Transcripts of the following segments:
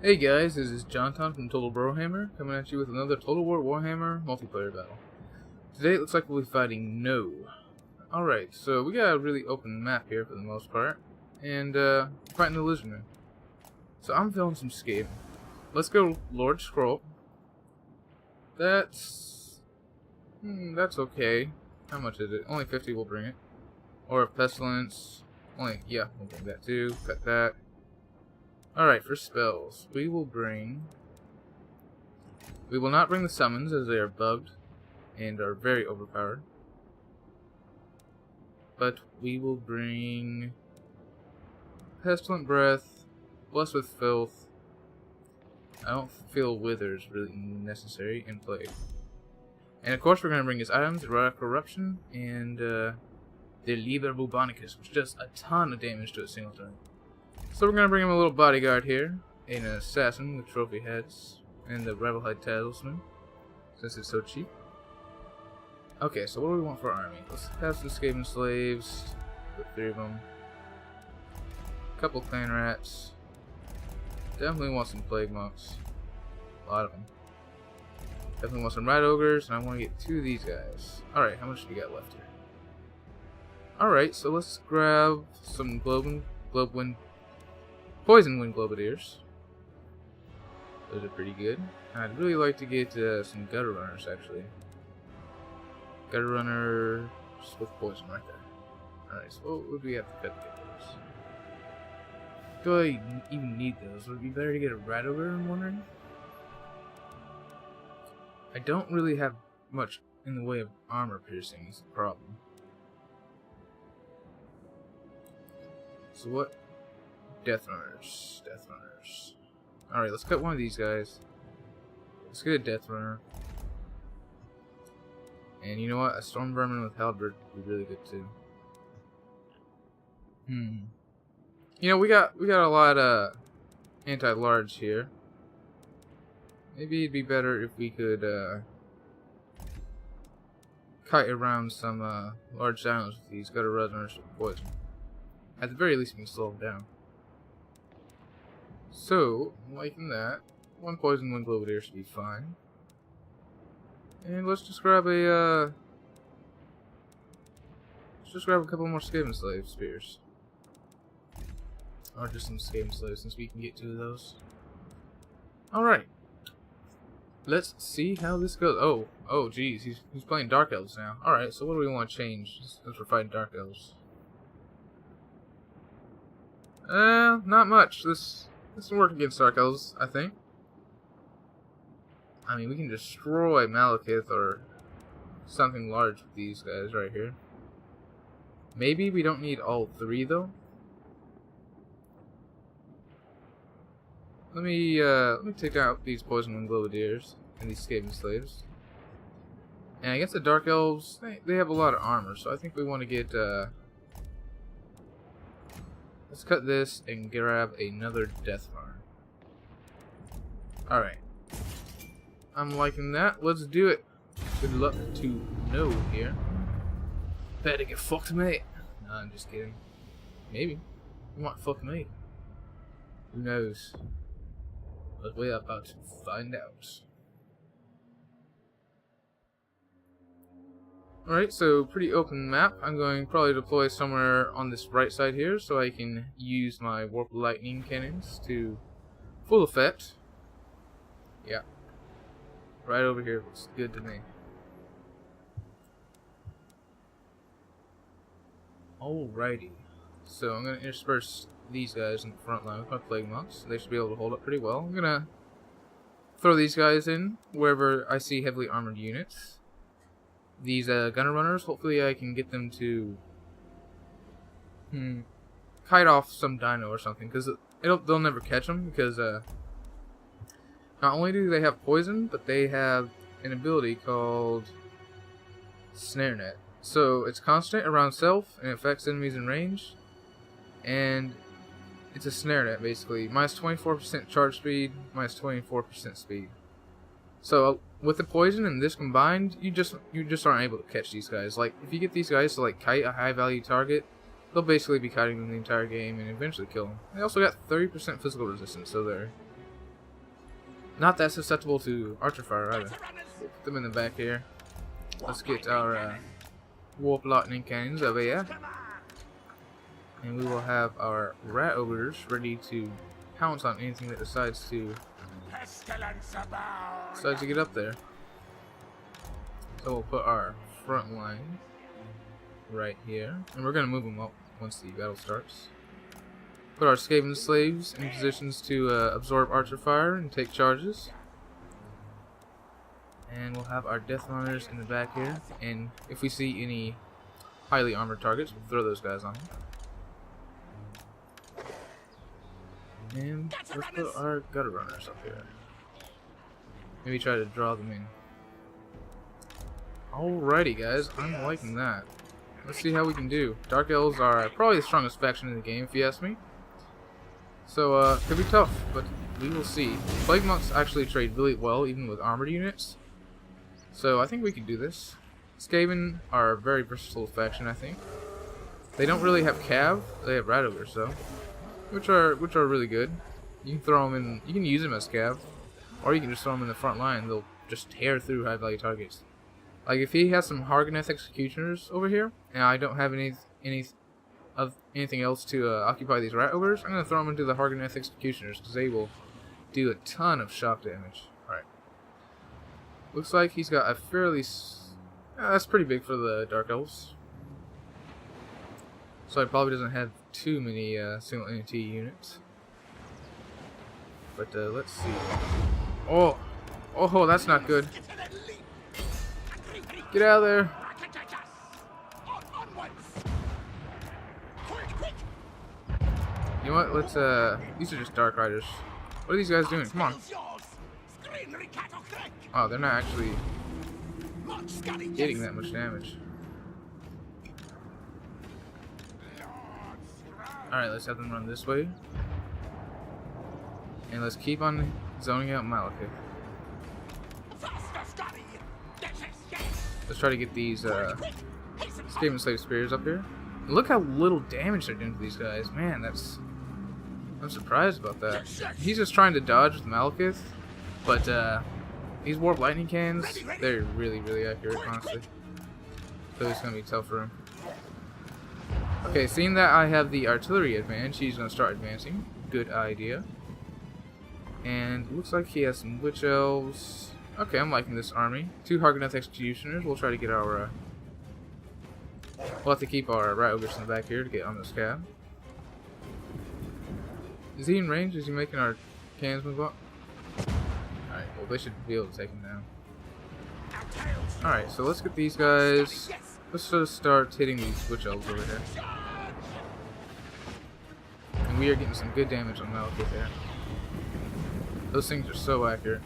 Hey guys, this is JonTaun from Total Brohammer, coming at you with another Total War Warhammer multiplayer battle. Today it looks like we'll be fighting No. Alright, so we got a really open map here for the most part, and fighting the Lizardmen. So I'm feeling some Skaven. Let's go Lord Skrolk. That's okay. How much is it? Only 50 will bring it. Or Pestilens. We'll bring that too. Cut that. Alright, for spells, we will not bring the summons as they are bugged and are very overpowered. But we will bring Pestilent Breath, Bless with Filth. I don't feel Wither is really necessary, and Plague. And of course we're going to bring his items, Erotic Corruption, and the Liber Bubonicus, which does a ton of damage to a single turn. So we're going to bring him a little bodyguard here, an assassin with trophy heads, and the Rebelhide Talisman, since it's so cheap. Okay, so what do we want for our army? Let's have some Skaven slaves, the 3 of them. A couple clan rats. Definitely want some plague monks. A lot of them. Definitely want some rat ogres, and I want to get 2 of these guys. Alright, how much do we got left here? Alright, so let's grab some Poison Wind Globadiers. Those are pretty good. I'd really like to get some Gutter Runners, actually. Gutter Runner with Poison right there. Alright, so what would we have to cut to get those? Do I even need those? Would it be better to get a Rat Ogre, I'm wondering? I don't really have much in the way of armor piercing, is the problem. So what? Death Runners. Alright, let's cut one of these guys. Let's get a Death Runner. And you know what? A Storm Vermin with Halberd would be really good too. You know, we got a lot of anti-large here. Maybe it'd be better if we could kite around some large dinos with these Gutter Runners with poison. At the very least, we can slow them down. So, I'm liking that. 1 Poison Wind Globadier should be fine. And let's just grab a couple more Skaven Slave Spears. Or just some Skaven Slaves, since we can get 2 of those. Alright. Let's see how this goes. Oh geez, he's playing Dark Elves now. Alright, so what do we want to change since we're fighting Dark Elves? Not much. This will work against Dark Elves, I think. I mean, we can destroy Malekith or something large with these guys right here. Maybe we don't need all 3 though. Let me take out these Poison Wind Globadiers and these Skaven Slaves. And I guess the Dark Elves, they have a lot of armor, so I think we want to get let's cut this and grab another Death Runner. Alright. I'm liking that. Let's do it. Good luck to No here. Better get fucked, mate. No, I'm just kidding. Maybe. You might fuck me. Who knows? But we're about to find out. Alright, so pretty open map. I'm going to probably deploy somewhere on this right side here so I can use my Warp Lightning Cannons to full effect. Yeah. Right over here looks good to me. Alrighty. So I'm going to intersperse these guys in the front line with my Plague Monks. They should be able to hold up pretty well. I'm going to throw these guys in wherever I see heavily armored units. These Gunner Runners, hopefully I can get them to kite off some dino or something, because they'll never catch them, because not only do they have poison, but they have an ability called Snare Net. So it's constant around self and affects enemies in range, and it's a snare net basically. Minus 24% charge speed, minus 24% speed. So with the poison and this combined, you just aren't able to catch these guys. Like if you get these guys to like kite a high value target, they'll basically be kiting them the entire game and eventually kill them. They also got 30% physical resistance, so they're not that susceptible to archer fire either. Put them in the back here. Let's get our warp lightning cannons over here. And we will have our rat ogres ready to pounce on anything that decides to get up there. So we'll put our front line right here, and we're gonna move them up once the battle starts. Put our Skaven slaves in positions to absorb archer fire and take charges. And we'll have our death runners in the back here, and if we see any highly armored targets, we'll throw those guys on them. And let's put our gutter runners up here. Maybe try to draw them in. Alrighty guys, I'm liking that. Let's see how we can do. Dark Elves are probably the strongest faction in the game, if you ask me. So, could be tough, but we will see. Plague Monks actually trade really well, even with armored units. So, I think we can do this. Skaven are a very versatile faction, I think. They don't really have cav, they have rat ogres, though. Which are really good. You can throw them in, you can use them as cav. Or you can just throw them in the front line, they'll just tear through high value targets. Like if he has some Harganeth executioners over here, and I don't have anything else to occupy these rat ogres, I'm gonna throw them into the Harganeth executioners because they will do a ton of shock damage. Alright. Looks like he's got a fairly that's pretty big for the Dark Elves. So he probably doesn't have too many single NT units. But let's see. Oh, that's not good. Get out of there. You know what? Let's these are just Dark Riders. What are these guys doing? Come on. Oh, they're not actually getting that much damage. Alright, let's have them run this way. And let's keep on zoning out Malekith. Let's try to get these Skaven Slave Spears up here. And look how little damage they're doing to these guys. Man, I'm surprised about that. He's just trying to dodge with Malekith, but these Warp Lightning Cannons, they're really, really accurate, honestly. So it's going to be tough for him. Okay, seeing that I have the artillery advantage, he's going to start advancing. Good idea. And it looks like he has some Witch Elves. Okay, I'm liking this army. 2 Harganeth Executioners. We'll try to get our... we'll have to keep our Rat Ogres in the back here to get on this cab. Is he in range? Is he making our cannons move up? Alright, well they should be able to take him down. Alright, so let's get these guys... Let's just start hitting these Witch Elves over here. And we are getting some good damage on Malekith here. Those things are so accurate.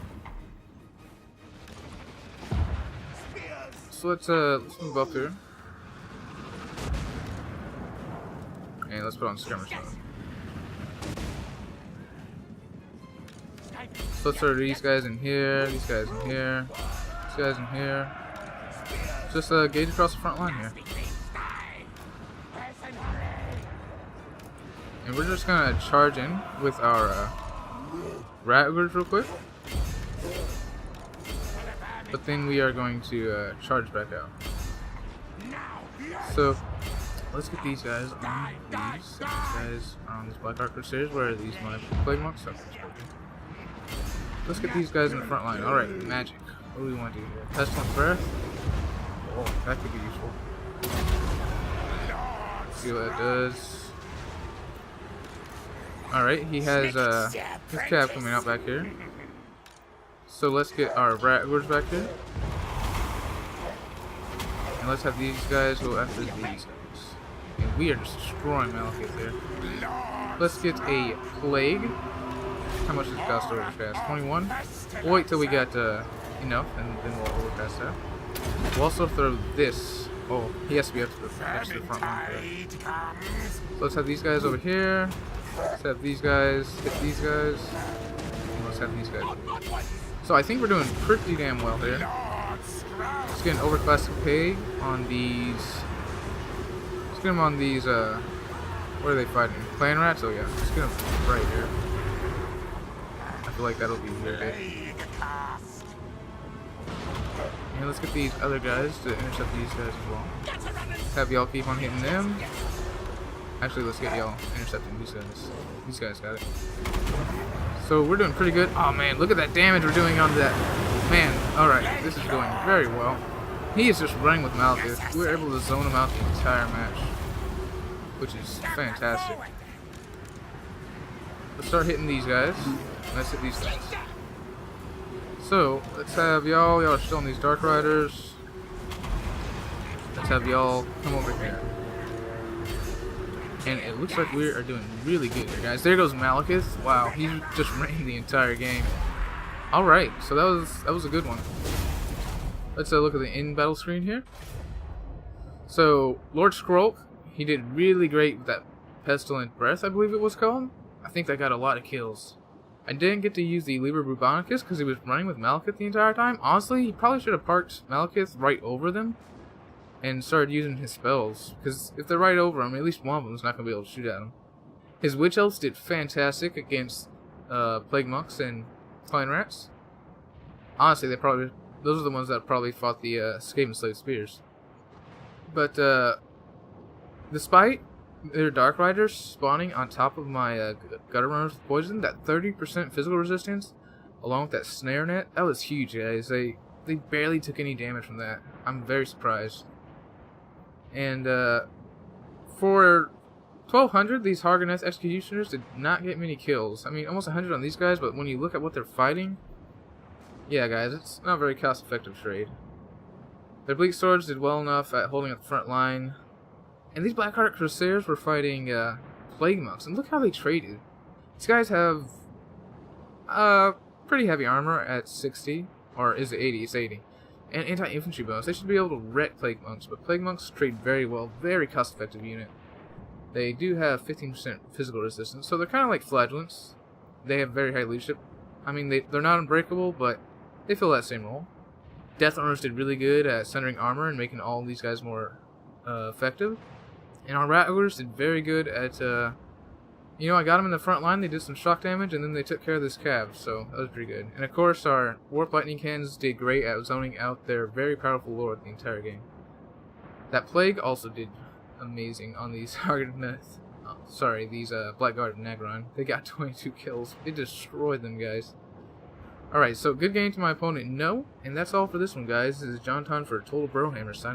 So let's move up here. And let's put on skirmish mode. So let's throw these guys in here, these guys in here, these guys in here. Just gauge across the front line here. And we're just gonna charge in with our rat ogres real quick. But then we are going to charge back out. So let's get these guys on these. Get these guys on these Black Ark Crusaders. Where are these my Plague Monks? Let's get these guys in the front line. Alright, magic. What do we want to do here? Pestilent Breath? Oh, that could be useful. Let's see what that does. Alright, he has his cab coming out back here. So let's get our rat ogres back here. And let's have these guys go after these guys. And we are just destroying Malekith here. Let's get a plague. How much does it cost to overcast? 21? We'll wait till we got enough, and then we'll overcast that. We'll also throw this. Oh, he has to be up to the front line. So let's have these guys over here. Let's have these guys hit these guys. And let's have these guys. So I think we're doing pretty damn well here. Let's get an overclassic pig on these. Let's get them on these, what are they fighting? Clan rats? Oh yeah, let's get them right here. I feel like that'll be very good. And let's get these other guys to intercept these guys as well. Have y'all keep on hitting them. Actually, let's get y'all intercepting these guys. These guys got it. So we're doing pretty good. Oh man, look at that damage we're doing on that. Man, alright, this is going very well. He is just running with Malekith. We're able to zone him out the entire match, which is fantastic. Let's start hitting these guys. Let's hit these guys. So, let's have y'all are still on these Dark Riders. Let's have y'all come over here. And it looks like we are doing really good here, guys. There goes Malekith. Wow, he just ran the entire game. Alright, so that was a good one. Let's look at the in-battle screen here. So, Lord Skrolk, he did really great with that Pestilent Breath, I believe it was called. I think that got a lot of kills. I didn't get to use the Liber Bubonicus because he was running with Malekith the entire time. Honestly, he probably should have parked Malekith right over them and started using his spells, because if they're right over him, at least one of them is not going to be able to shoot at him. His Witch Elves did fantastic against Plague Monks and Clan Rats. Honestly, those are the ones that probably fought the Skaven Slave Spears. But despite their Dark Riders spawning on top of my Gutter Runners with Poison, that 30% physical resistance, along with that Snare Net, that was huge, guys. They barely took any damage from that. I'm very surprised. And for 1200, these Hargoneth Executioners did not get many kills. I mean, almost 100 on these guys, but when you look at what they're fighting, yeah, guys, it's not a very cost-effective trade. Their Bleak Swords did well enough at holding up the front line. And these Blackheart Crusaders were fighting Plague Monks, and look how they traded. These guys have pretty heavy armor at 60, or is it 80? It's 80. And anti-infantry bonus. They should be able to wreck Plague Monks, but Plague Monks trade very well. Very cost-effective unit. They do have 15% physical resistance, so they're kind of like Flagellants. They have very high leadership. I mean, they're not unbreakable, but they fill that same role. Death Runners did really good at centering armor and making all these guys more effective. And our Rattlers did very good at, you know, I got them in the front line, they did some shock damage, and then they took care of this cav, so that was pretty good. And of course, our Warp Lightning Cannons did great at zoning out their very powerful lord the entire game. That Plague also did amazing on these these Blackguard and Nagron. They got 22 kills. They destroyed them, guys. Alright, so good game to my opponent, no. And that's all for this one, guys. This is JonTaun for Total Brohammer signing.